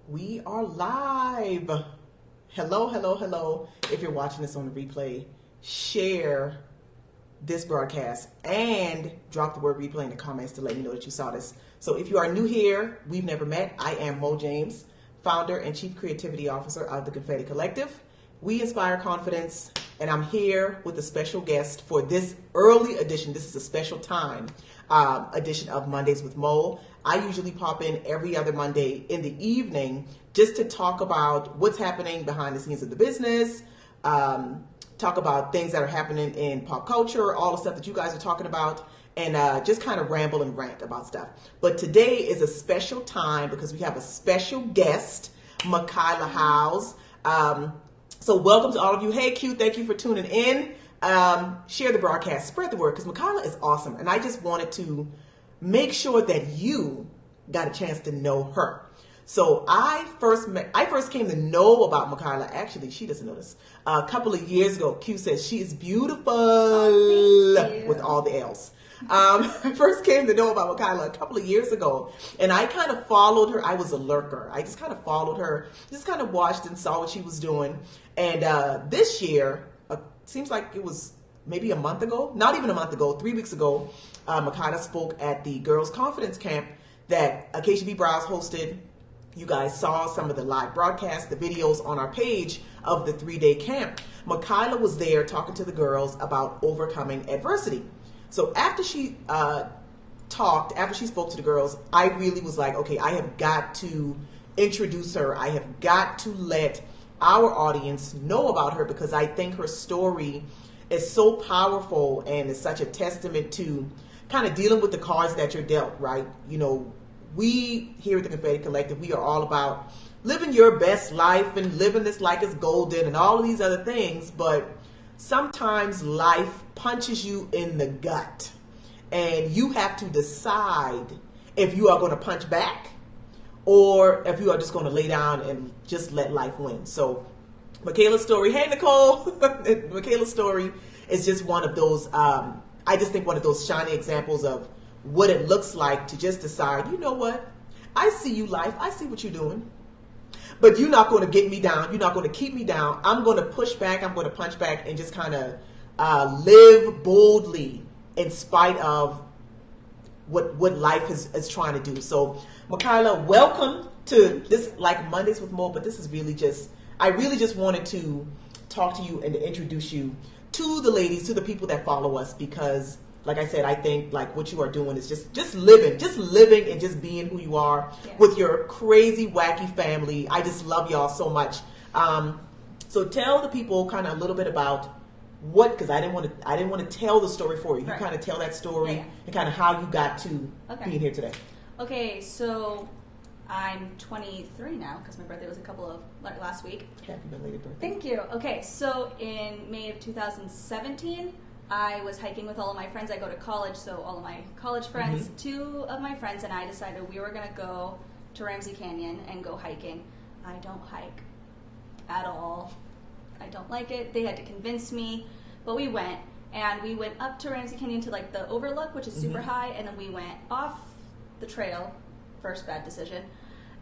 We are live. Hello, hello, hello. If you're watching this on the replay, share this broadcast and drop the word replay in the comments to let me know that you saw this. So if you are new here, we've never met. I am Mo James, founder and chief creativity officer of the Confetti Collective. We inspire confidence, and I'm here with a special guest for this early edition. This is a special time edition of Mondays with Mo. I usually pop in every other Monday in the evening just to talk about what's happening behind the scenes of the business, talk about things that are happening in pop culture, all the stuff that you guys are talking about, and just kind of ramble and rant about stuff. But today is a special time because we have a special guest, Mahkyla Howes. So welcome to all of you. Hey, Q, thank you for tuning in. Share the broadcast, spread the word, because Mahkyla is awesome. And I just wanted to make sure that you got a chance to know her. So I first came to know about Mahkyla. Actually, she doesn't know this. A couple of years ago, Q says she is beautiful with all the L's. I first came to know about Mahkyla a couple of years ago, and I kind of followed her. I was a lurker. I just kind of followed her, just kind of watched and saw what she was doing. And this year, seems like it was maybe a month ago, not even a month ago, 3 weeks ago, Mahkyla spoke at the Girls Confidence Camp that KCB Browse hosted. You guys saw some of the live broadcasts, the videos on our page of the 3-day camp. Mahkyla was there talking to the girls about overcoming adversity. So after she after she spoke to the girls, I really was like, okay, I have got to introduce her. I have got to let our audience know about her because I think her story is so powerful and is such a testament to kind of dealing with the cards that you're dealt, right? You know, we here at the Confetti Collective, we are all about living your best life and living this like it's golden and all of these other things, but sometimes life punches you in the gut and you have to decide if you are going to punch back or if you are just going to lay down and just let life win. So Mahkyla's story, hey Nicole, Mahkyla's story is just one of those, I just think one of those shining examples of what it looks like to just decide, you know what, I see you life, I see what you're doing, but you're not going to get me down, you're not going to keep me down, I'm going to push back, I'm going to punch back and just kind of live boldly in spite of what life is trying to do. So Mahkyla, welcome to this, like Mondays with Mo, but this is really just, I really just wanted to talk to you and to introduce you to the ladies, to the people that follow us, because like I said, I think like what you are doing is just living and just being who you are with your crazy, wacky family. I just love y'all so much. So tell the people kind of a little bit about what, because I didn't want to tell the story for you. You kind of tell that story and kind of how you got to being here today. Okay, so I'm 23 now because my birthday was last week. Happy belated birthday. Thank you. Okay, so in May of 2017, I was hiking with all of my friends. I go to college, so all of my college friends, two of my friends and I decided we were going to go to Ramsey Canyon and go hiking. I don't hike at all. I don't like it. They had to convince me, but we went. And we went up to Ramsey Canyon to like the overlook, which is super high, and then we went off the trail, first bad decision,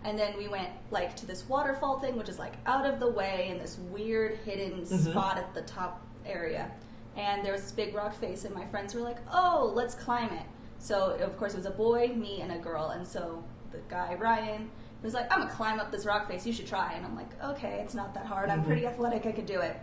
and then we went like to this waterfall thing, which is like out of the way in this weird hidden spot at the top area. And there was this big rock face, and my friends were like, oh, let's climb it. So of course it was a boy, me, and a girl, and so the guy, Ryan, was like, I'm gonna climb up this rock face, you should try. And I'm like, okay, it's not that hard, I'm pretty athletic, I could do it.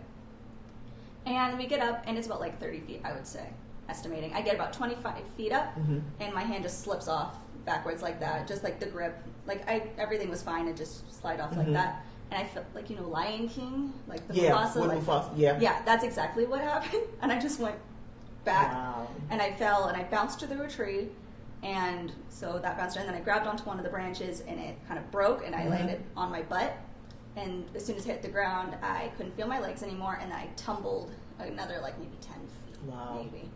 And we get up, and it's about like 30 feet, I would say, estimating. I get about 25 feet up, and my hand just slips off backwards like that, just like the grip. Like everything was fine, it just slide off like that. And I felt like, you know, Lion King, like the Mufasa. Yeah, that's exactly what happened. And I just went back, and I fell, and I bounced through a tree, and so that bounced, and then I grabbed onto one of the branches, and it kind of broke, and I landed on my butt. And as soon as it hit the ground, I couldn't feel my legs anymore, and I tumbled another like maybe 10 feet, maybe.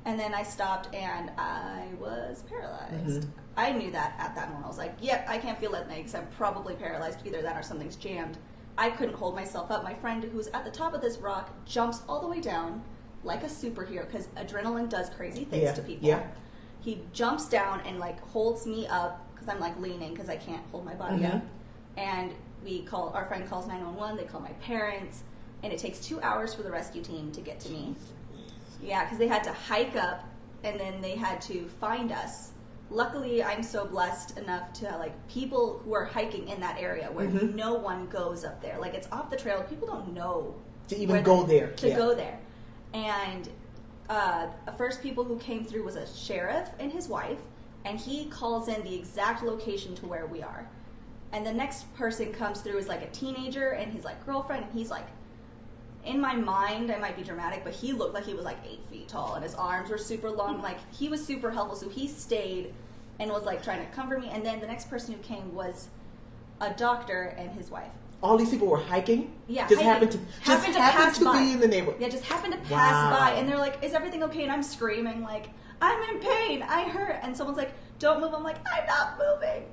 And then I stopped, and I was paralyzed. I knew that at that moment. I was like, yep, I can't feel my legs. I'm probably paralyzed. Either that or something's jammed. I couldn't hold myself up. My friend, who's at the top of this rock, jumps all the way down like a superhero, because adrenaline does crazy things to people. He jumps down and like holds me up, because I'm like leaning, because I can't hold my body up. And our friend calls 911, they call my parents, and it takes 2 hours for the rescue team to get to me. Yeah, because they had to hike up, and then they had to find us. Luckily, I'm so blessed enough to, like, people who are hiking in that area where no one goes up there. Like, it's off the trail. People don't know. To even go there. To go there. And the first people who came through was a sheriff and his wife, and he calls in the exact location to where we are. And the next person comes through is, like, a teenager and his, like, girlfriend, and he's, like, in my mind, I might be dramatic, but he looked like he was like 8 feet tall, and his arms were super long. Like, he was super helpful, so he stayed and was like trying to comfort me. And then the next person who came was a doctor and his wife. All these people were hiking? Yeah, just hiking. happened to be in the neighborhood. Yeah, just happened to pass by, and they're like, "Is everything okay?" And I'm screaming like, "I'm in pain, I hurt." And someone's like, "Don't move." I'm like, "I'm not moving."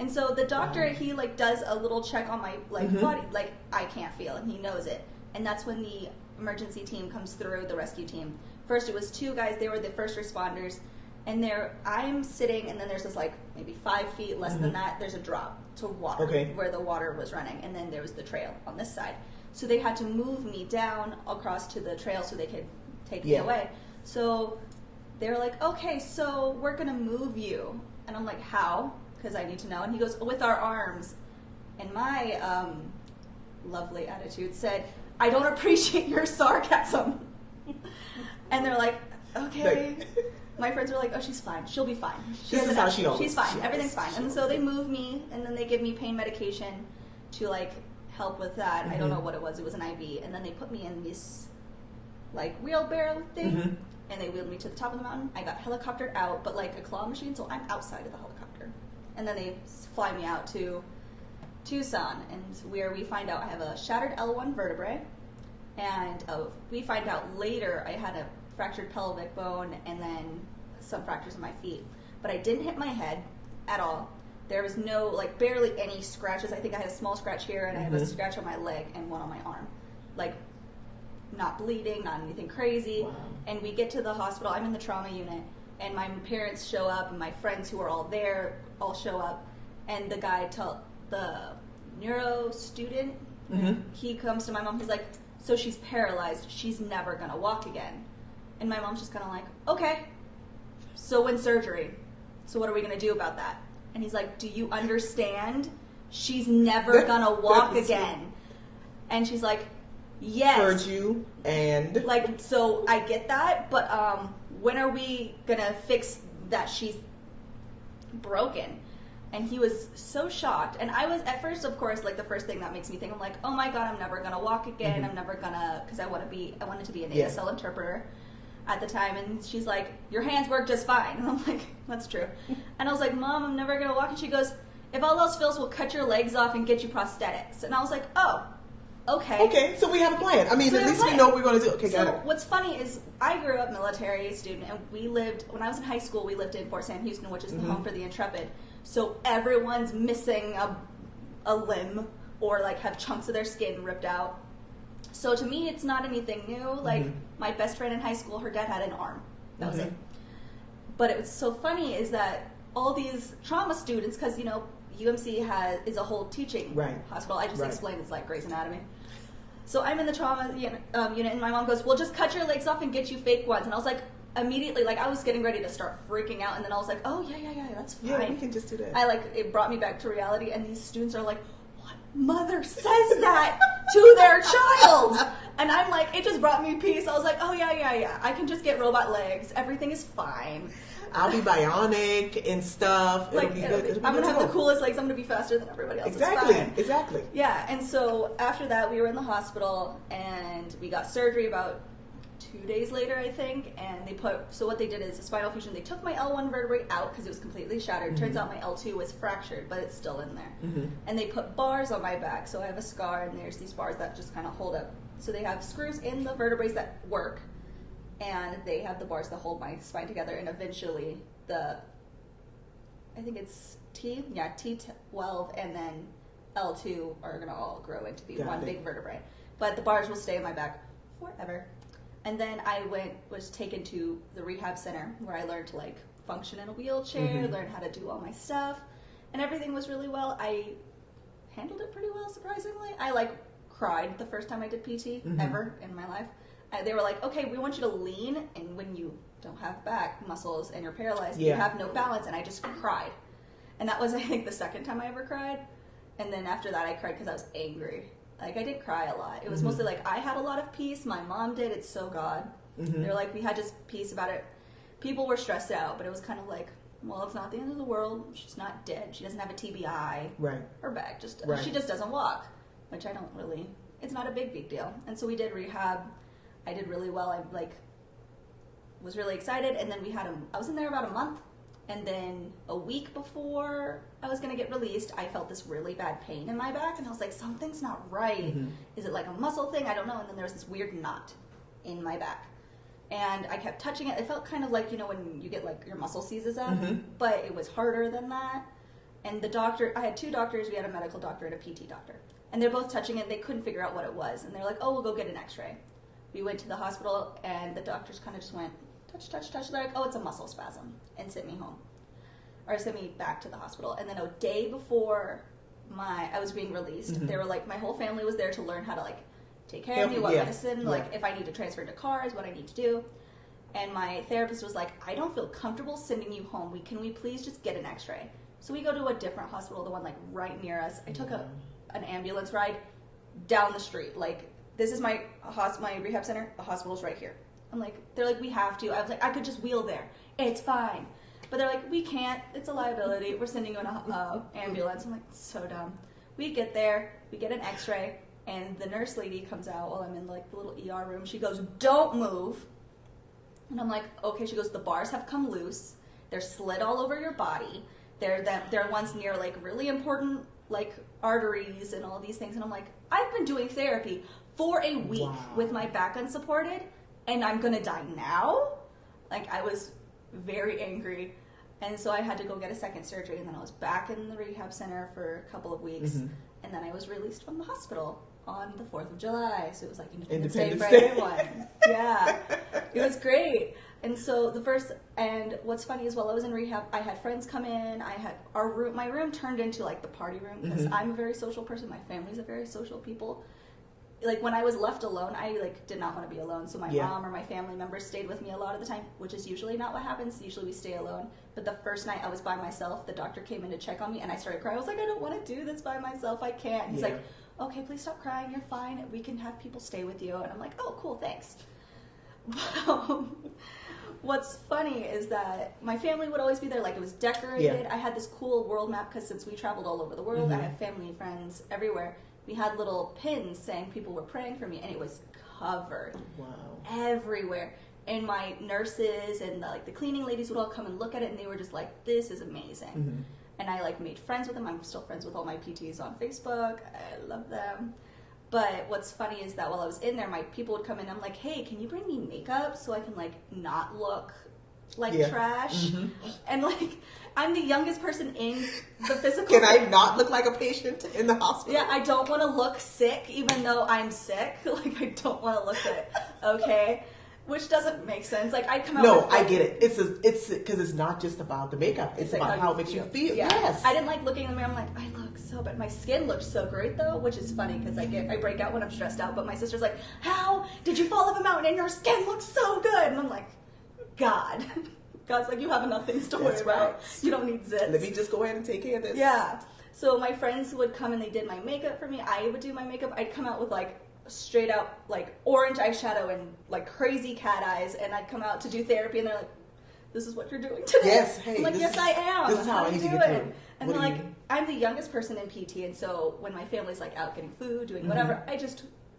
And so the doctor, he like does a little check on my like body, like I can't feel, and he knows it. And that's when the emergency team comes through, the rescue team. First, it was 2 guys. They were the first responders. And I'm sitting, and then there's this, like, maybe 5 feet, less than that, there's a drop to water where the water was running. And then there was the trail on this side. So they had to move me down across to the trail so they could take me away. So they were like, "Okay, so we're going to move you." And I'm like, "How?" Because I need to know. And he goes, "With our arms." And my lovely attitude said, "I don't appreciate your sarcasm." And they're like, "Okay." My friends were like, "Oh, she's fine. She'll be fine. This is how she always. She's fine. Everything's fine." And so they move me, and then they give me pain medication to like help with that. I don't know what it was. It was an IV, and then they put me in this like wheelbarrow thing, and they wheeled me to the top of the mountain. I got helicoptered out, but like a claw machine, so I'm outside of the helicopter, and then they fly me out to Tucson, and where we find out I have a shattered L1 vertebrae, and we find out later I had a fractured pelvic bone and then some fractures in my feet. But I didn't hit my head at all. There was no, like, barely any scratches. I think I had a small scratch here, and I have a scratch on my leg and one on my arm. Like, not bleeding, not anything crazy. Wow. And we get to the hospital. I'm in the trauma unit, and my parents show up, and my friends who are all there all show up. And the guy, the neuro student, he comes to my mom. He's like, "So she's paralyzed. She's never going to walk again." And my mom's just kind of like, "Okay, so when surgery? So what are we going to do about that?" And he's like, "Do you understand? She's never going to walk again." And she's like, "Yes." Heard you, and... Like, so I get that, but when are we going to fix that she's broken? And he was so shocked. And I was, at first, of course, like, the first thing that makes me think, I'm like, "Oh my God, I'm never going to walk again. I'm never going to," because I wanted to be an ASL interpreter at the time. And she's like, "Your hands work just fine." And I'm like, "That's true." And I was like, "Mom, I'm never going to walk." And she goes, "If all else fails, we'll cut your legs off and get you prosthetics." And I was like, "Oh, okay." Okay, so we have a plan. I mean, at least we know what we're going to do. Okay, got it. So what's funny is I grew up military student, and when I was in high school, we lived in Fort Sam Houston, which is the home for the Intrepid. So everyone's missing a limb or like have chunks of their skin ripped out. So to me, it's not anything new. Like my best friend in high school, her dad had an arm. That was it. But it was so funny is that all these trauma students, because UMC is a whole teaching hospital. I just explained it's like Grey's Anatomy. So I'm in the trauma unit, and my mom goes, "Well, just cut your legs off and get you fake ones." And I was like, immediately, like, I was getting ready to start freaking out, and then I was like, "Oh, yeah, that's fine. Yeah, we can just do that." It brought me back to reality, and these students are like, "What mother says that to their child?" And I'm like, it just brought me peace. I was like, "Oh, yeah, I can just get robot legs. Everything is fine. I'll be bionic and stuff. Like, I'm going to have the coolest legs. I'm going to be faster than everybody else. Exactly. Yeah, and so after that, we were in the hospital, and we got surgery about 2 days later, I think, and so what they did is a spinal fusion. They took my L1 vertebrae out because it was completely shattered. Turns out my L2 was fractured, but it's still in there. And they put bars on my back, so I have a scar, and there's these bars that just kind of hold up. So they have screws in the vertebrae that work, and they have the bars that hold my spine together, and eventually I think it's T12 and then L2 are going to all grow into be one big vertebrae. But the bars will stay in my back forever. And then I was taken to the rehab center where I learned to like function in a wheelchair, learn how to do all my stuff, and everything was really well. handled it pretty well, surprisingly. I cried the first time I did PT ever in my life. They were like, okay, we want you to lean, and when you don't have back muscles and you're paralyzed, you have no balance, and I just cried. And that was, I think, the second time I ever cried. And then after that, I cried because I was angry. I didn't cry a lot. It was mostly I had a lot of peace. My mom did. It's so God. They're like, we had just peace about it. People were stressed out, but it was kind of like, well, it's not the end of the world. She's not dead. She doesn't have a TBI. Right. Her back she just doesn't walk, which I don't really, it's not a big deal. And so we did rehab. I did really well. I was really excited. And then I was in there about a month. And then a week before I was going to get released, I felt this really bad pain in my back. And I was like, something's not right. Is it like a muscle thing? I don't know. And then there was this weird knot in my back. And I kept touching it. It felt kind of like, when you get your muscle seizes up. But it was harder than that. And the doctor, I had two doctors. We had a medical doctor and a PT doctor. And they're both touching it. They couldn't figure out what it was. And they're like, oh, we'll go get an x-ray. We went to the hospital, and the doctors kind of just went, touch, touch, touch. They're like, oh, it's a muscle spasm, and sent me home. Or sent me back to the hospital. And then a day before I was being released, they were like, my whole family was there to learn how to take care of me, what medicine, if I need to transfer to cars, what I need to do. And my therapist was like, I don't feel comfortable sending you home. Can we please just get an x-ray? So we go to a different hospital, the one right near us. I took an ambulance ride down the street. This is my rehab center. The hospital's right here. I'm like, they're like, we have to. I was like, I could just wheel there. It's fine. But they're like, we can't. It's a liability. We're sending you in an ambulance. I'm like, so dumb. We get there. We get an x-ray. And the nurse lady comes out while I'm in the little ER room. She goes, don't move. And I'm like, okay. She goes, the bars have come loose. They're slid all over your body. They're ones near really important arteries and all these things. And I'm like, I've been doing therapy for a week with my back unsupported, and I'm gonna die now? I was very angry. And so I had to go get a second surgery, and then I was back in the rehab center for a couple of weeks. And then I was released from the hospital on the 4th of July. So it was Independence Day for everyone. Yeah. It was great. And so what's funny is while I was in rehab, I had friends come in. I had my room turned into the party room, because I'm a very social person. My family's a very social people. When I was left alone, I did not want to be alone. So my mom or my family members stayed with me a lot of the time, which is usually not what happens. Usually we stay alone. But the first night I was by myself, the doctor came in to check on me, and I started crying. I was like, I don't want to do this by myself. I can't. He's like, okay, please stop crying. You're fine. We can have people stay with you. And I'm like, oh, cool, thanks. What's funny is that my family would always be there. It was decorated. I had this cool world map, because since we traveled all over the world, I have family, friends everywhere. We had little pins saying people were praying for me, and it was covered everywhere. And my nurses and the cleaning ladies would all come and look at it, and they were just like, this is amazing. And I made friends with them. I'm still friends with all my PTs on Facebook. I love them. But what's funny is that while I was in there, my people would come in, and I'm like, hey, can you bring me makeup so I can not look trash? And I'm the youngest person in the physical. Can I not look like a patient in the hospital? Yeah, I don't want to look sick, even though I'm sick. I don't want to look it. Okay, which doesn't make sense. I come out. No, I get it. It's because it's not just about the makeup. It's about how it makes you feel. Yeah. Yes. I didn't like looking in the mirror. I'm like, I look so bad. My skin looks so great though, which is funny because I break out when I'm stressed out. But my sister's like, how did you fall off a mountain and your skin looks so good? And I'm like, God. God's like, you have enough things to worry about. You don't need zits. Let me just go ahead and take care of this. Yeah. So my friends would come and they did my makeup for me. I would do my makeup. I'd come out with straight out orange eyeshadow and crazy cat eyes, and I'd come out to do therapy, and they're like, this is what you're doing today? Yes, hey. I'm like, yes, I am. This is how I need to get through. And they're like, I'm the youngest person in PT, and so when my family's out getting food, doing whatever,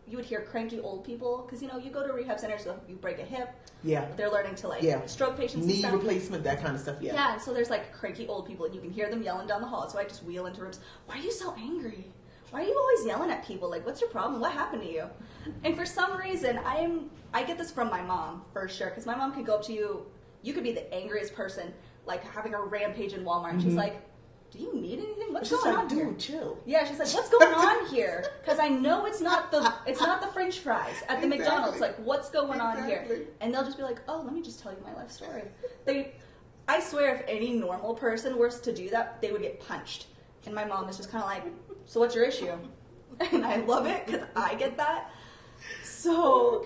you would hear cranky old people, because you go to a rehab center, so you break a hip. Yeah. They're learning to stroke patients knee and stuff. replacement, that kind of stuff. Yeah. Yeah, and so there's cranky old people, and you can hear them yelling down the hall. So I just wheel into rooms. Why are you so angry? Why are you always yelling at people? What's your problem? What happened to you? And for some reason, I get this from my mom for sure, because my mom could go up to you. You could be the angriest person, having a rampage in Walmart. And she's like, do you need anything? What's going on here? Dude, chill. Yeah, she's like, what's going on here? Because I know it's not the French fries at the McDonald's. What's going on here? And they'll just be like, oh, let me just tell you my life story. I swear, if any normal person were to do that, they would get punched And my mom is just kind of like, so what's your issue? And I love it because I get that. So,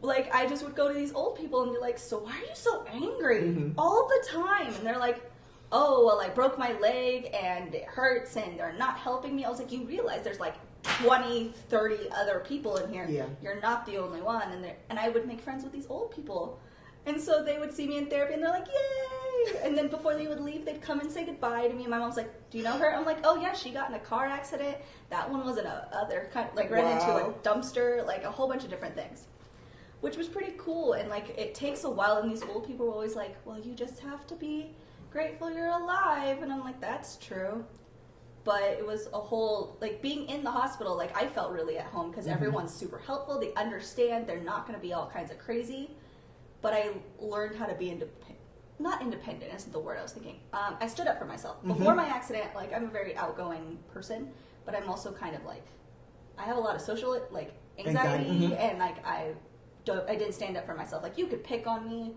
like, I just would go to these old people and be like, so why are you so angry all the time? And they're like, oh, well, I broke my leg and it hurts and they're not helping me. I was like, you realize there's like 20, 30 other people in here. Yeah. You're not the only one. And I would make friends with these old people. And so they would see me in therapy and they're like, yay! And then before they would leave, they'd come and say goodbye to me. And my mom's like, do you know her? I'm like, oh yeah, she got in a car accident. That one was in a other kind, like ran into a dumpster, like a whole bunch of different things. Which was pretty cool. And like, it takes a while. And these old people were always like, well, you just have to be grateful you're alive. And I'm like, that's true. But it was a whole, like, being in the hospital, like, I felt really at home because everyone's super helpful. They understand. They're not going to be all kinds of crazy. But I learned how to be not independent isn't the word I was thinking. I stood up for myself. Before my accident, like, I'm a very outgoing person, but I'm also kind of like, I have a lot of social, like, anxiety. And like, I didn't stand up for myself. Like, you could pick on me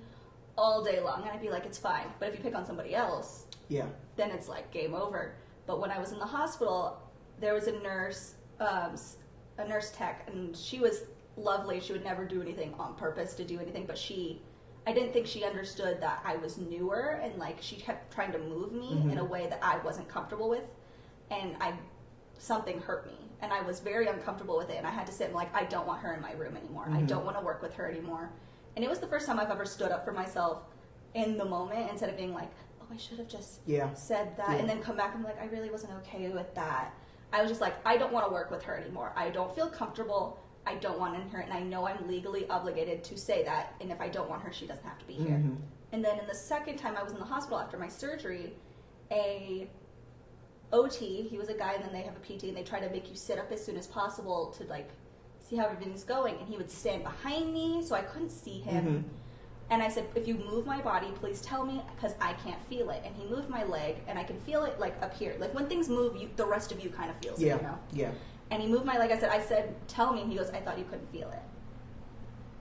all day long and I'd be like, it's fine. But if you pick on somebody else, then it's like game over. But when I was in the hospital, there was a nurse tech, and she was lovely. She would never do anything on purpose to do anything, but I didn't think she understood that I was newer, and like she kept trying to move me in a way that I wasn't comfortable with, and something hurt me, and I was very uncomfortable with it, and I had to sit and like, I don't want her in my room anymore. I don't want to work with her anymore. And it was the first time I've ever stood up for myself in the moment instead of being like, oh, I should have just said that, and then come back and be like, I really wasn't okay with that. I was just like, I don't want to work with her anymore. I don't feel comfortable. I don't want her, and I know I'm legally obligated to say that, and if I don't want her, she doesn't have to be here. And then in the second time I was in the hospital after my surgery, a OT, he was a guy, and then they have a PT, and they try to make you sit up as soon as possible to like see how everything's going, and he would stand behind me so I couldn't see him. And I said, if you move my body, please tell me, because I can't feel it. And he moved my leg, and I can feel it like up here. Like when things move, the rest of you kind of feels it, you know? Yeah. And he moved my leg. I said, tell me. And he goes, I thought you couldn't feel it.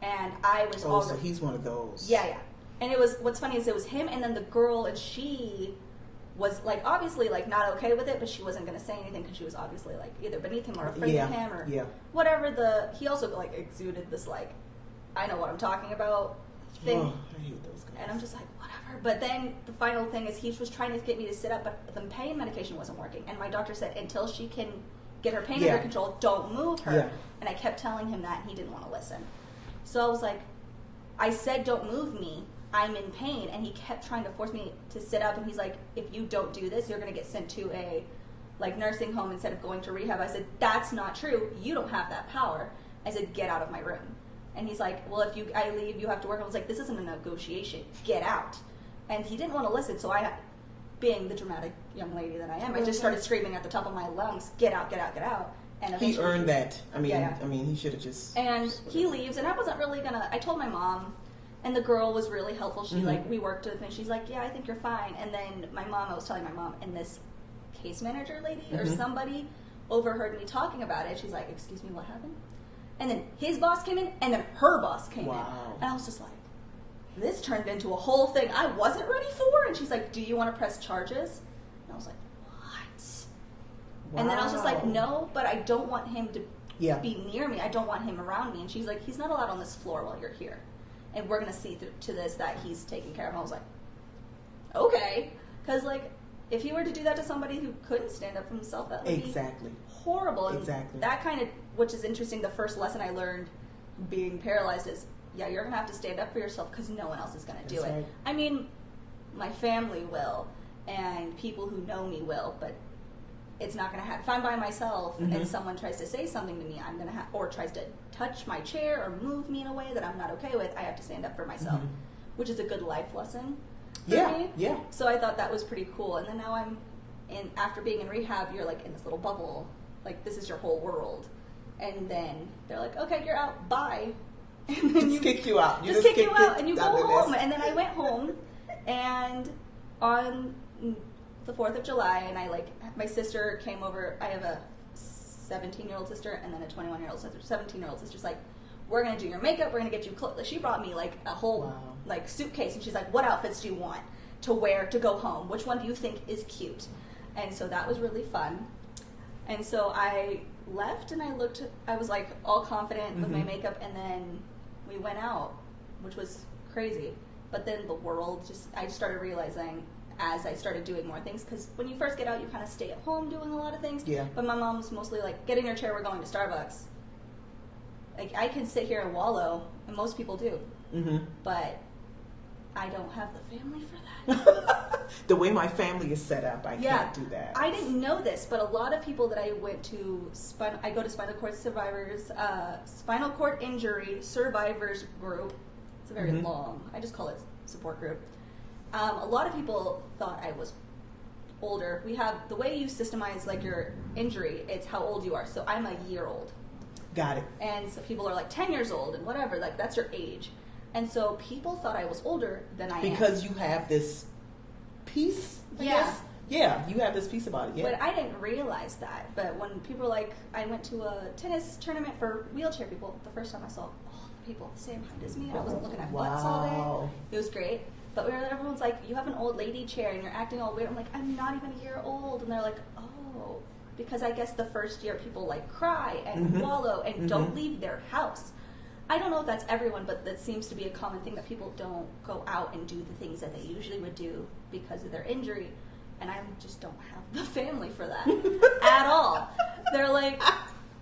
And I was already... so he's one of those. Yeah. And it was, what's funny is it was him and then the girl, and she was like, obviously like not okay with it, but she wasn't going to say anything because she was obviously like either beneath him or afraid of him or whatever. He also like exuded this like, I know what I'm talking about thing. Oh, I hate those guys. And I'm just like, whatever. But then the final thing is he was trying to get me to sit up, but the pain medication wasn't working. And my doctor said, until she can get her pain under control, don't move her. And I kept telling him that, and he didn't want to listen. So I was like, I said don't move me, I'm in pain. And he kept trying to force me to sit up, and he's like, if you don't do this, you're going to get sent to a like nursing home instead of going to rehab. I said, that's not true, you don't have that power. I said, get out of my room. And he's like, well, if I leave, you have to work. I was like, this isn't a negotiation, get out. And he didn't want to listen, so I, being the dramatic young lady that I am, I just started screaming at the top of my lungs, get out, get out, get out. And he earned that. I mean, he should have just... And he leaves, and I wasn't really gonna... I told my mom, and the girl was really helpful. She, like, we worked with, and she's like, yeah, I think you're fine. And then I was telling my mom, and this case manager lady or somebody overheard me talking about it. She's like, excuse me, what happened? And then his boss came in, and then her boss came in. And I was just like, this turned into a whole thing I wasn't ready for. And she's like, do you want to press charges? And I was like, and then I was just like, no, but I don't want him to be near me. I don't want him around me. And she's like, he's not allowed on this floor while you're here. And we're going to see to this that he's taking care of him. I was like, okay. Because, like, if he were to do that to somebody who couldn't stand up for himself, that would be horrible. And that kind of, which is interesting, the first lesson I learned being paralyzed is, yeah, you're going to have to stand up for yourself because no one else is going to do it. I mean, my family will, and people who know me will, but it's not going to happen. If I'm by myself and someone tries to say something to me, I'm going to or tries to touch my chair or move me in a way that I'm not okay with, I have to stand up for myself, which is a good life lesson for me. Yeah. So I thought that was pretty cool. And then now after being in rehab, you're like in this little bubble. Like, this is your whole world. And then they're like, okay, you're out, bye. And then just kick you out. Just kick you out and you go home. And then I went home, and on the 4th of July, and my sister came over. I have a 17-year-old sister and then a 21-year-old sister. 17-year-old sister's like, we're going to do your makeup, we're going to get you clothes. She brought me like a whole suitcase, and she's like, what outfits do you want to wear to go home? Which one do you think is cute? And so that was really fun. And so I left and I was like all confident with my makeup, and then we went out, which was crazy. But then the world I started realizing as I started doing more things, because when you first get out, you kind of stay at home doing a lot of things. Yeah. But my mom was mostly like, get in your chair, we're going to Starbucks. Like, I can sit here and wallow, and most people do. But I don't have the family for that. The way my family is set up, I can't do that. I didn't know this, but a lot of people that I went to, I go to spinal cord injury survivors group. It's a very long, I just call it support group. A lot of people thought I was older. We have, the way you systemize like your injury, it's how old you are. So I'm a year old. Got it. And so people are like 10 years old and whatever, like that's your age. And so people thought I was older than I am. Because you have this piece, I guess? Yeah, you have this piece about it, yeah. But I didn't realize that. But when people were like, I went to a tennis tournament for wheelchair people, the first time I saw all the people the same height as me, I wasn't looking at butts all day. It was great. But everyone's like, you have an old lady chair and you're acting all weird. I'm like, I'm not even a year old. And they're like, oh. Because I guess the first year people like cry and wallow and don't leave their house. I don't know if that's everyone, but that seems to be a common thing, that people don't go out and do the things that they usually would do because of their injury. And I just don't have the family for that at all. They're like,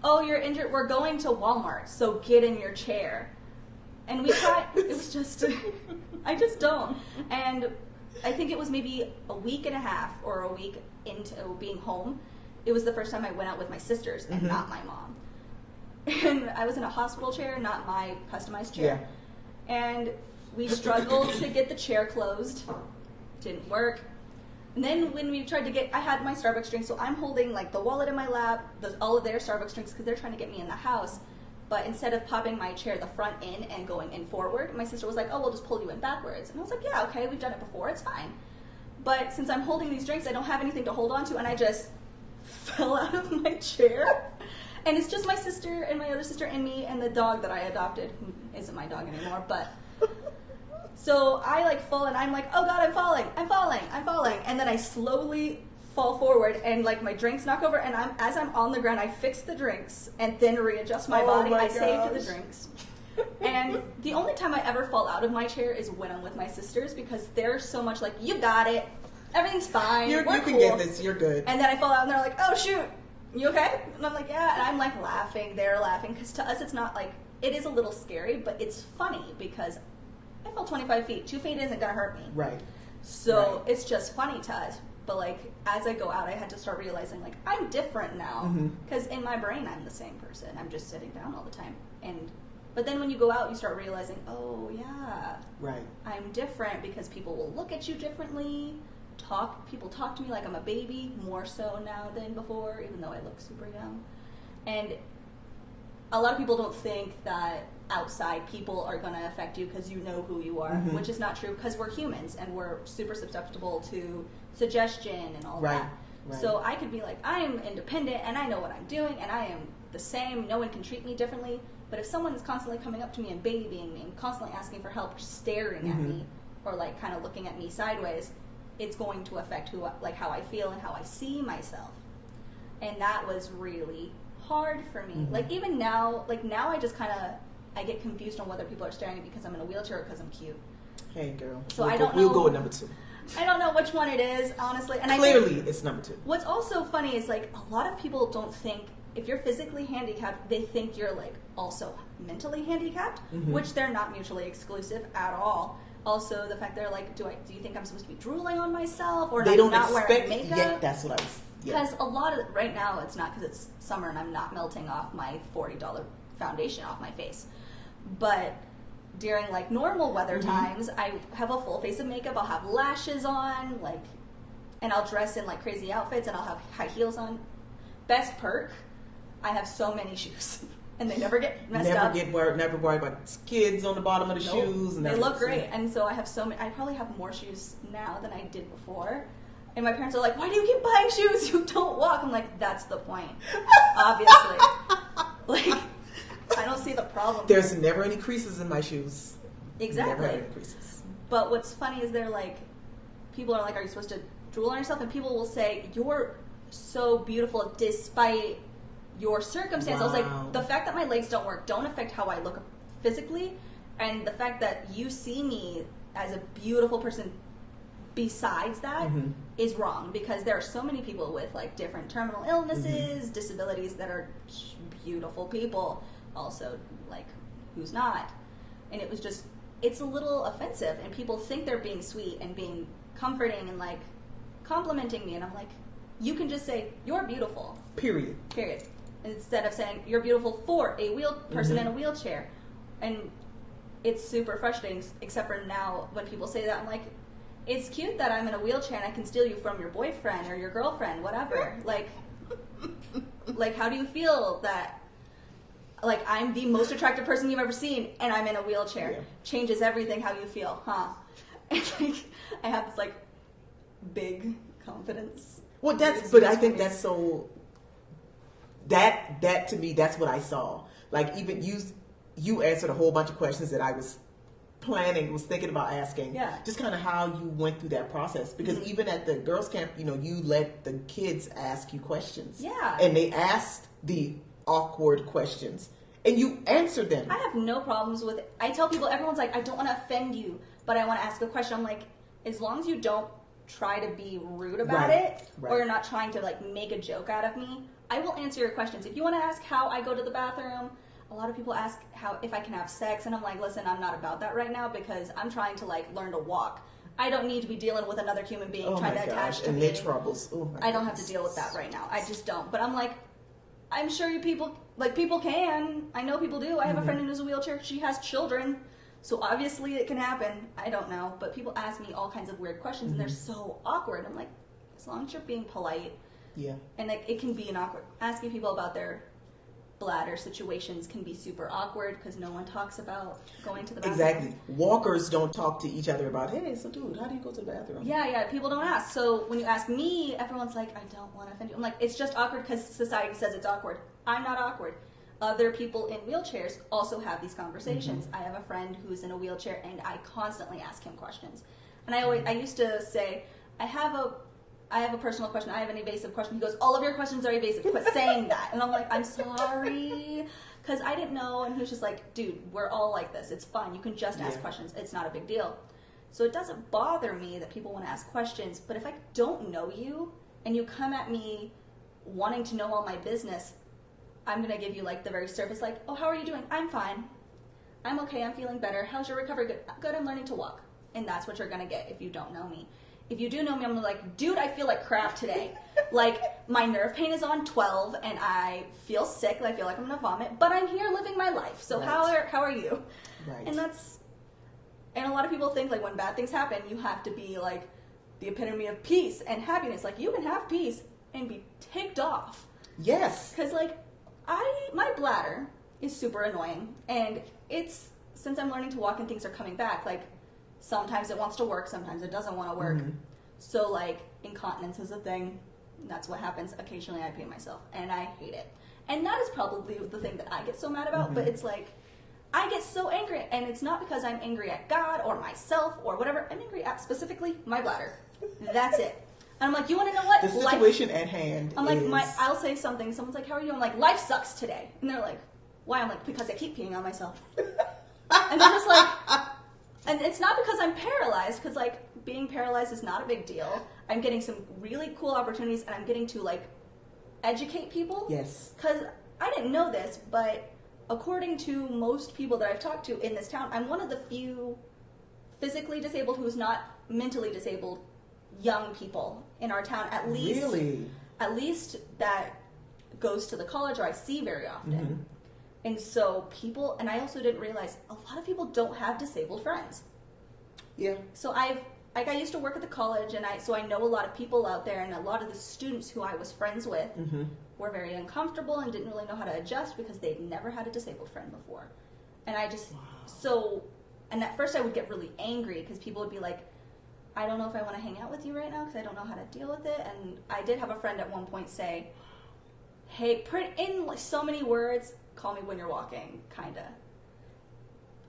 oh, you're injured. We're going to Walmart, so get in your chair. And we tried. It was just, I just don't. And I think it was maybe a week and a half or a week into being home. It was the first time I went out with my sisters and not my mom. And I was in a hospital chair, not my customized chair. Yeah. And we struggled to get the chair closed. Didn't work. And then when we tried to I had my Starbucks drinks, so I'm holding like the wallet in my lap, all of their Starbucks drinks, because they're trying to get me in the house. But instead of popping my chair the front in and going in forward, my sister was like, oh, we'll just pull you in backwards. And I was like, yeah, okay, we've done it before, it's fine. But since I'm holding these drinks, I don't have anything to hold on to, and I just fell out of my chair. And it's just my sister and my other sister and me and the dog that I adopted, who isn't my dog anymore, but... So I like fall and I'm like, oh God, I'm falling. And then I slowly fall forward and like my drinks knock over, and as I'm on the ground, I fix the drinks and then readjust my body. I saved the drinks. And the only time I ever fall out of my chair is when I'm with my sisters, because they're so much like, you got it. Everything's fine. You cool. can get this. You're good. And then I fall out and they're like, oh shoot, you okay? And I'm like, yeah. And I'm like laughing. They're laughing, because to us it's not like, it is a little scary, but it's funny because I fell 25 feet. 2 feet isn't going to hurt me. Right. So it's just funny to us. But like, as I go out, I had to start realizing like, I'm different now. Because in my brain, I'm the same person. I'm just sitting down all the time. But then when you go out, you start realizing, oh yeah. Right. I'm different, because people will look at you differently. People talk to me like I'm a baby, more so now than before, even though I look super young. And a lot of people don't think that outside people are going to affect you because you know who you are, which is not true, because we're humans and we're super susceptible to suggestion and all that. Right. So I could be like, I'm independent and I know what I'm doing and I am the same. No one can treat me differently. But if someone is constantly coming up to me and babying me and constantly asking for help, or staring at me, or like kind of looking at me sideways, it's going to affect how I feel and how I see myself. And that was really hard for me. Like even now, I just kind of, I get confused on whether people are staring at me because I'm in a wheelchair or because I'm cute. Hey girl. So I don't know. We'll go with number 2. I don't know which one it is, honestly. And clearly it's number 2. What's also funny is like a lot of people don't think, if you're physically handicapped, they think you're like also mentally handicapped, which they're not mutually exclusive at all. Also, the fact they're like, do you think I'm supposed to be drooling on myself, or they don't not expect wearing makeup? Yeah, that's what I was. Because a lot of right now, it's not, because it's summer and I'm not melting off my $40 foundation off my face. But during like normal weather times, I have a full face of makeup. I'll have lashes on, and I'll dress in like crazy outfits, and I'll have high heels on. Best perk, I have so many shoes. And they never get messed up. Never worry about skids on the bottom of the shoes. And they look great. And so I have so many. I probably have more shoes now than I did before. And my parents are like, why do you keep buying shoes? You don't walk. I'm like, that's the point. Obviously. Like, I don't see the problem. There's never any creases in my shoes. Exactly. Never any creases. But what's funny is people are like, are you supposed to drool on yourself, and people will say, you're so beautiful despite your circumstance. Wow. I was like, the fact that my legs don't work don't affect how I look physically, and the fact that you see me as a beautiful person besides that is wrong, because there are so many people with like different terminal illnesses, disabilities, that are beautiful people also, like, who's not. And it was just, it's a little offensive, and people think they're being sweet and being comforting and like complimenting me, and I'm like, you can just say you're beautiful, period, instead of saying you're beautiful for a person in a wheelchair. And it's super frustrating, except for now when people say that, I'm like, it's cute that I'm in a wheelchair and I can steal you from your boyfriend or your girlfriend, whatever. Like, how do you feel that, like, I'm the most attractive person you've ever seen and I'm in a wheelchair? Yeah. Changes everything how you feel, huh? And like, I have this like big confidence. Well, but I think that's so, that to me, that's what I saw. Like, even you answered a whole bunch of questions that I was thinking about asking. Yeah. Just kind of how you went through that process. Because even at the girls' camp, you let the kids ask you questions. Yeah. And they asked the awkward questions. And you answered them. I have no problems with it. I tell people, everyone's like, I don't want to offend you, but I want to ask a question. I'm like, as long as you don't try to be rude about it, or you're not trying to like make a joke out of me, I will answer your questions. If you want to ask how I go to the bathroom, a lot of people ask if I can have sex, and I'm like, listen, I'm not about that right now, because I'm trying to like learn to walk. I don't need to be dealing with another human being trying to attach to me. And their troubles. I don't have to deal with that right now. I just don't. But I'm like, I'm sure people can. I know people do. I have a friend who's in a wheelchair. She has children. So obviously it can happen. I don't know. But people ask me all kinds of weird questions, and they're so awkward. I'm like, as long as you're being polite. Yeah. And like, it can be an awkward. Asking people about their bladder situations can be super awkward, because no one talks about going to the bathroom. Exactly. Walkers don't talk to each other about, hey, so dude, how do you go to the bathroom? Yeah, people don't ask. So when you ask me, everyone's like, I don't want to offend you. I'm like, it's just awkward because society says it's awkward. I'm not awkward. Other people in wheelchairs also have these conversations. I have a friend who's in a wheelchair, and I constantly ask him questions. And I used to say, I have a personal question. I have an evasive question. He goes, all of your questions are evasive. Quit saying that. And I'm like, I'm sorry, because I didn't know. And he was just like, dude, we're all like this. It's fine. You can just ask questions. It's not a big deal. So it doesn't bother me that people want to ask questions. But if I don't know you and you come at me wanting to know all my business, I'm going to give you like the very surface, like, oh, how are you doing? I'm fine. I'm okay. I'm feeling better. How's your recovery? Good. Good. I'm learning to walk. And that's what you're going to get if you don't know me. If you do know me, I'm like, dude, I feel like crap today. Like, my nerve pain is on 12, and I feel sick. I feel like I'm going to vomit, but I'm here living my life. So how are you? Right. And a lot of people think, like, when bad things happen, you have to be, like, the epitome of peace and happiness. Like, you can have peace and be ticked off. Yes. Because, like, my bladder is super annoying, and since I'm learning to walk and things are coming back, like, sometimes it wants to work, sometimes it doesn't want to work. So, like, incontinence is a thing. That's what happens. Occasionally I pee myself, and I hate it. And that is probably the thing that I get so mad about, but it's like, I get so angry, and it's not because I'm angry at God or myself or whatever. I'm angry at specifically my bladder. That's it. And I'm like, you want to know what? The situation at hand I'm like, I'll say something. Someone's like, how are you? I'm like, life sucks today. And they're like, why? I'm like, because I keep peeing on myself. And they're just like... And it's not because I'm paralyzed, because, like, being paralyzed is not a big deal. I'm getting some really cool opportunities, and I'm getting to, like, educate people. Yes. Because I didn't know this, but according to most people that I've talked to in this town, I'm one of the few physically disabled who's not mentally disabled young people in our town, at least. Really? At least that goes to the college, or I see very often. And so and I also didn't realize, a lot of people don't have disabled friends. Yeah. So I used to work at the college, and so I know a lot of people out there, and a lot of the students who I was friends with were very uncomfortable and didn't really know how to adjust because they'd never had a disabled friend before. And I just, and at first I would get really angry because people would be like, I don't know if I want to hang out with you right now because I don't know how to deal with it. And I did have a friend at one point say, hey, in so many words, call me when you're walking, kinda.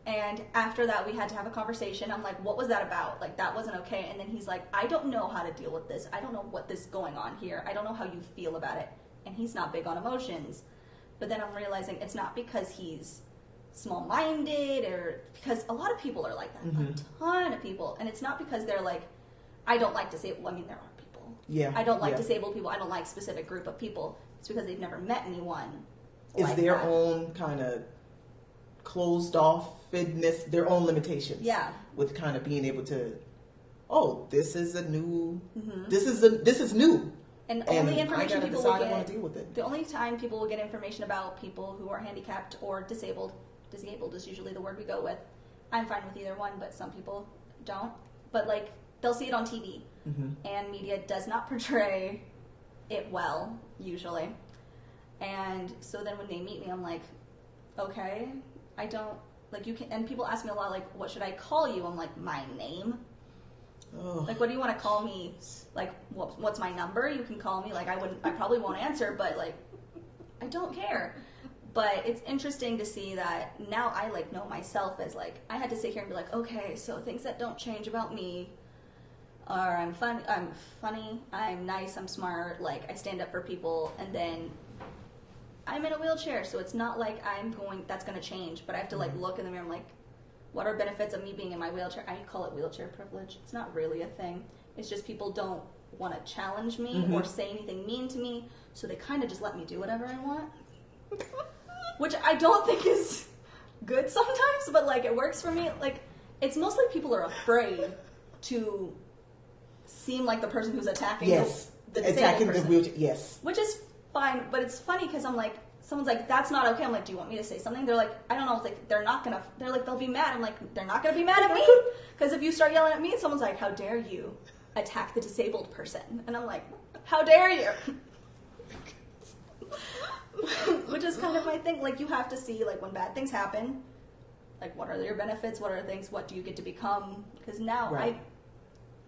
And after that, we had to have a conversation. I'm like, what was that about? Like, that wasn't okay. And then he's like, I don't know how to deal with this. I don't know what is going on here. I don't know how you feel about it. And he's not big on emotions. But then I'm realizing it's not because he's small-minded, or because a lot of people are like that. A ton of people. And it's not because they're like, I don't like disabled. I mean, there are people. Yeah. I don't like disabled people. I don't like a specific group of people. It's because they've never met anyone. Is like their that. own kind of closed offedness, their own limitations. Yeah. With kind of being able to, oh, this is a new, this is new. And only information people will get. I want to deal with it. The only time people will get information about people who are handicapped or disabled is usually the word we go with. I'm fine with either one, but some people don't. But like, they'll see it on TV, and media does not portray it well, usually. And so then when they meet me, I'm like, okay, I don't, like, you can, and people ask me a lot, like, what should I call you? I'm like, my name. Oh. Like, what do you want to call me? Like, what's my number? You can call me. Like, I probably won't answer, but like, I don't care. But it's interesting to see that now I like know myself as like, I had to sit here and be like, okay, so things that don't change about me are I'm funny, I'm nice, I'm smart, like I stand up for people, and then I'm in a wheelchair, so it's not like that's going to change, but I have to like look in the mirror and I'm like, what are benefits of me being in my wheelchair? I call it wheelchair privilege. It's not really a thing. It's just people don't want to challenge me or say anything mean to me, so they kind of just let me do whatever I want. Which I don't think is good sometimes, but like it works for me. Like, it's mostly people are afraid to seem like the person who's attacking the disabled person. The wheelchair. Yes. Which is fine, but it's funny because I'm like, someone's like, that's not okay. I'm like, do you want me to say something? They're like, I don't know. It's like, they're like, they'll be mad. I'm like, they're not going to be mad at me. Because if you start yelling at me, someone's like, how dare you attack the disabled person? And I'm like, how dare you? Which is kind of my thing. Like, you have to see, like, when bad things happen, like, what are your benefits? What are things? What do you get to become? Because now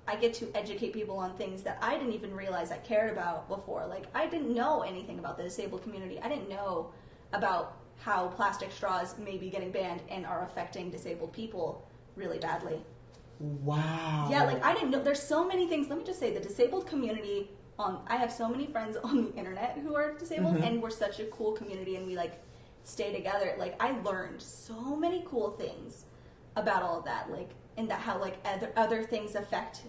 I get to educate people on things that I didn't even realize I cared about before. Like, I didn't know anything about the disabled community. I didn't know about how plastic straws may be getting banned and are affecting disabled people really badly. Wow. Yeah, like, I didn't know. There's so many things. Let me just say, the disabled community, I have so many friends on the internet who are disabled, and we're such a cool community, and we, like, stay together. Like, I learned so many cool things about all of that, like, and that how, like, other things affect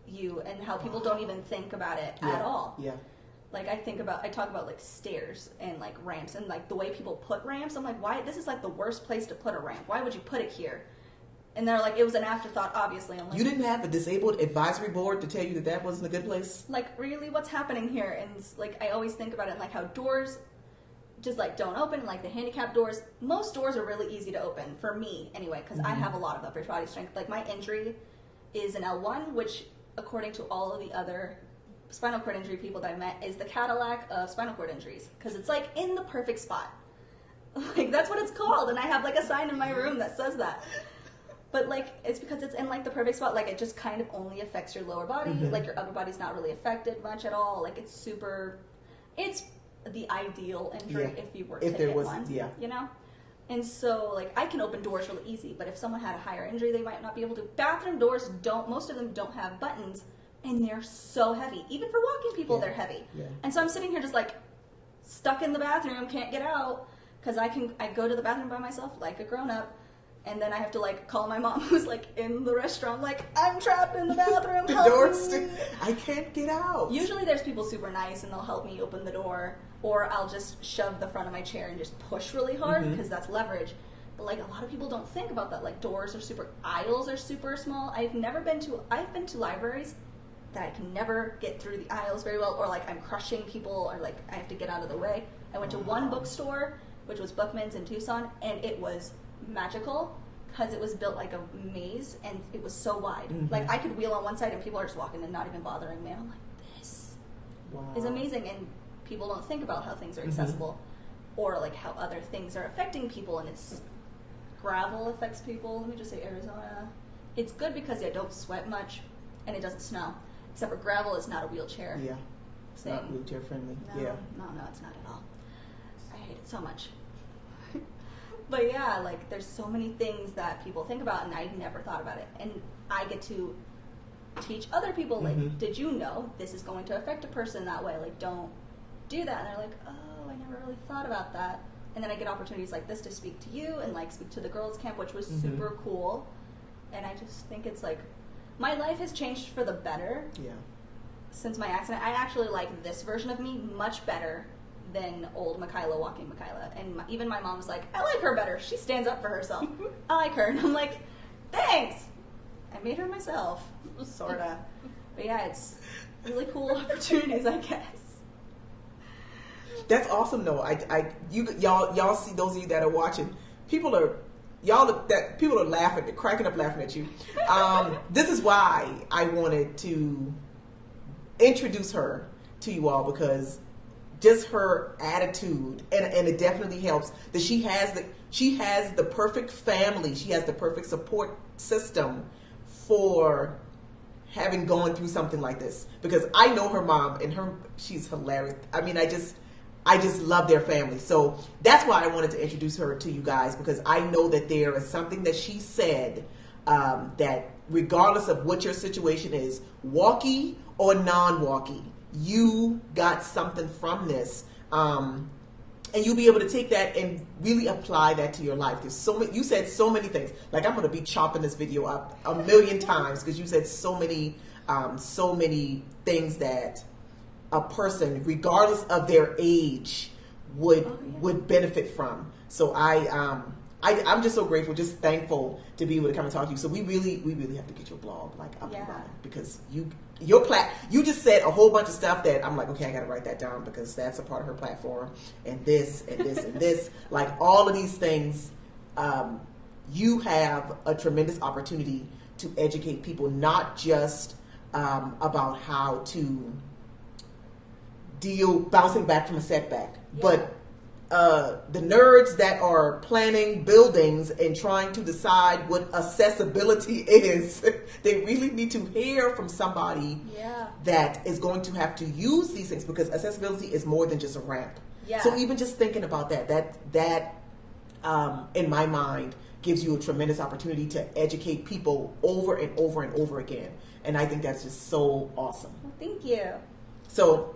you and how people don't even think about it at all. Yeah. Like, I talk about like stairs and like ramps and like the way people put ramps. I'm like, why? This is like the worst place to put a ramp. Why would you put it here? And they're like, it was an afterthought, obviously. I'm like, you didn't have a disabled advisory board to tell you that wasn't a good place? Like, really, what's happening here? And like, I always think about it like how doors just like don't open, like the handicap doors. Most doors are really easy to open for me anyway, because I have a lot of upper body strength. Like, my injury is an L1, which according to all of the other spinal cord injury people that I met is the Cadillac of spinal cord injuries, because it's like in the perfect spot. Like, that's what it's called, and I have like a sign in my room that says that. But like, it's because it's in like the perfect spot. Like, it just kind of only affects your lower body. Like, your upper body's not really affected much at all. Like, it's the ideal injury if you were to get one. Yeah. You know? And so, like, I can open doors really easy, but if someone had a higher injury, they might not be able to. Bathroom doors most of them don't have buttons, and they're so heavy. Even for walking people, they're heavy. Yeah. And so I'm sitting here just like stuck in the bathroom, can't get out, because I go to the bathroom by myself like a grown-up. And then I have to, like, call my mom who's, like, in the restaurant, like, I'm trapped in the bathroom, the help door's me. I can't get out. Usually there's people super nice, and they'll help me open the door, or I'll just shove the front of my chair and just push really hard, because that's leverage. But, like, a lot of people don't think about that. Like, aisles are super small. I've been to libraries that I can never get through the aisles very well, or, like, I'm crushing people, or, like, I have to get out of the way. I went to one bookstore, which was Bookman's in Tucson, and it was magical because it was built like a maze and it was so wide. Like, I could wheel on one side and people are just walking and not even bothering me. And I'm like, this is amazing. And people don't think about how things are accessible or like how other things are affecting people. And gravel affects people. Let me just say Arizona. It's good because I don't sweat much and it doesn't snow. Except for gravel is not a wheelchair. Yeah. It's not wheelchair friendly. No, it's not at all. I hate it so much. But yeah, like there's so many things that people think about, and I never thought about it. And I get to teach other people, like, did you know this is going to affect a person that way? Like, don't do that. And they're like, oh, I never really thought about that. And then I get opportunities like this to speak to you and like speak to the girls' camp, which was super cool. And I just think it's like, my life has changed for the better. Yeah. Since my accident. I actually like this version of me much better than old Mahkyla, walking Mahkyla. And even my mom's like, I like her better. She stands up for herself. I like her. And I'm like, thanks. I made her myself, sorta. But yeah, it's really cool opportunities, I guess. That's awesome, though. Y'all see, those of you that are watching, people are laughing, they're cracking up laughing at you. This is why I wanted to introduce her to you all, because just her attitude, and it definitely helps that she has the perfect family, she has the perfect support system for having gone through something like this. Because I know her mom, and she's hilarious. I mean, I just love their family. So that's why I wanted to introduce her to you guys, because I know that there is something that she said that regardless of what your situation is, walkie or non-walkie, you got something from this. And you'll be able to take that and really apply that to your life. There's so many, you said so many things. Like, I'm going to be chopping this video up a million times because you said so many things that a person, regardless of their age, would benefit from. So I'm just so grateful, just thankful to be able to come and talk to you. So we really have to get your blog like up and running, because you just said a whole bunch of stuff that I'm like, okay, I got to write that down, because that's a part of her platform, and this and this and this, like all of these things. You have a tremendous opportunity to educate people, not just about how to deal bouncing back from a setback, but the nerds that are planning buildings and trying to decide what accessibility is, they really need to hear from somebody that is going to have to use these things, because accessibility is more than just a ramp. So even just thinking about that in my mind gives you a tremendous opportunity to educate people over and over and over again. And I think that's just so awesome. Well, thank you. So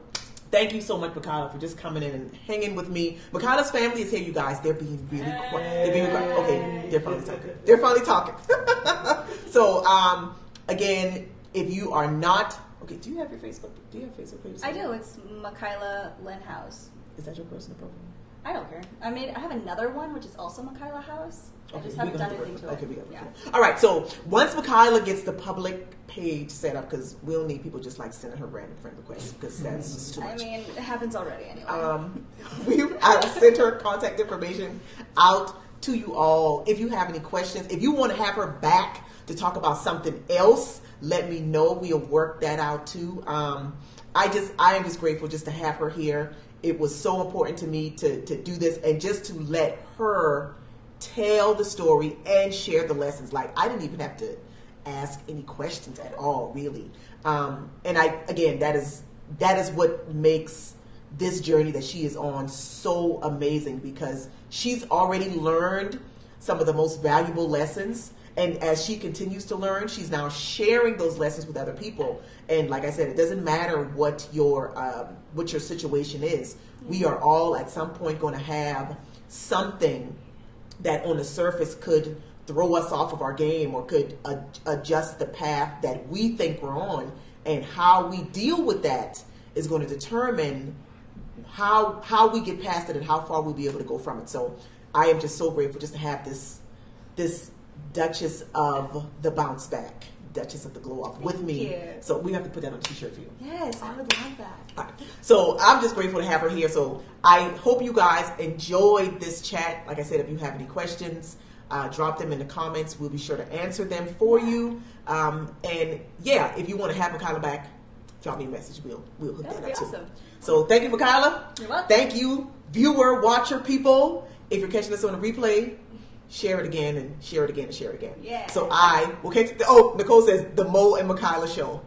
thank you so much, Mahkyla, for just coming in and hanging with me. Mahkyla's family is here, you guys. They're being really quiet. They're being quiet. Okay, they're finally talking. They're finally talking. So, again, if you are not... Okay, do you have your Facebook? Do you have Facebook page? I do. It's Mahkyla Howes. Is that your personal profile? I don't care. I have another one, which is also Mahkyla Howes. I just haven't done anything to it. Okay, we got it. All right, so once Mahkyla gets the public page set up, because we'll need people just like sending her random friend requests, because that's just too much. I mean, it happens already anyway. I will send her contact information out to you all. If you have any questions, if you want to have her back to talk about something else, let me know. We'll work that out too. I am just grateful just to have her here. It was so important to me to do this, and just to let her tell the story and share the lessons. Like, I didn't even have to ask any questions at all, really. And that is what makes this journey that she is on so amazing, because she's already learned some of the most valuable lessons. And as she continues to learn, she's now sharing those lessons with other people. And like I said, it doesn't matter what your situation is. We are all at some point going to have something that on the surface could throw us off of our game, or could adjust the path that we think we're on. And how we deal with that is going to determine how we get past it and how far we'll be able to go from it. So I am just so grateful just to have this Duchess of the Bounce Back, Duchess of the Glow Up with me. So we have to put that on a t-shirt for you. Yes, I would love that. All right. So I'm just grateful to have her here. So I hope you guys enjoyed this chat. Like I said, if you have any questions, drop them in the comments. We'll be sure to answer them for you. And yeah, if you want to have Mahkyla back, drop me a message. We'll hook that up too. Awesome. So thank you, Mahkyla. You're welcome. Thank you, viewer, watcher, people. If you're catching this on a replay, share it again and share it again and share it again. Yeah. So I will catch. Nicole says the Mo and Mahkyla show.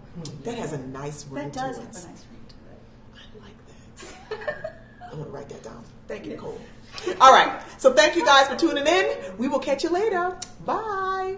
That has a nice ring to it. That does have a nice ring to it. I like that. I'm gonna write that down. Thank you, Nicole. All right. So thank you guys for tuning in. We will catch you later. Bye.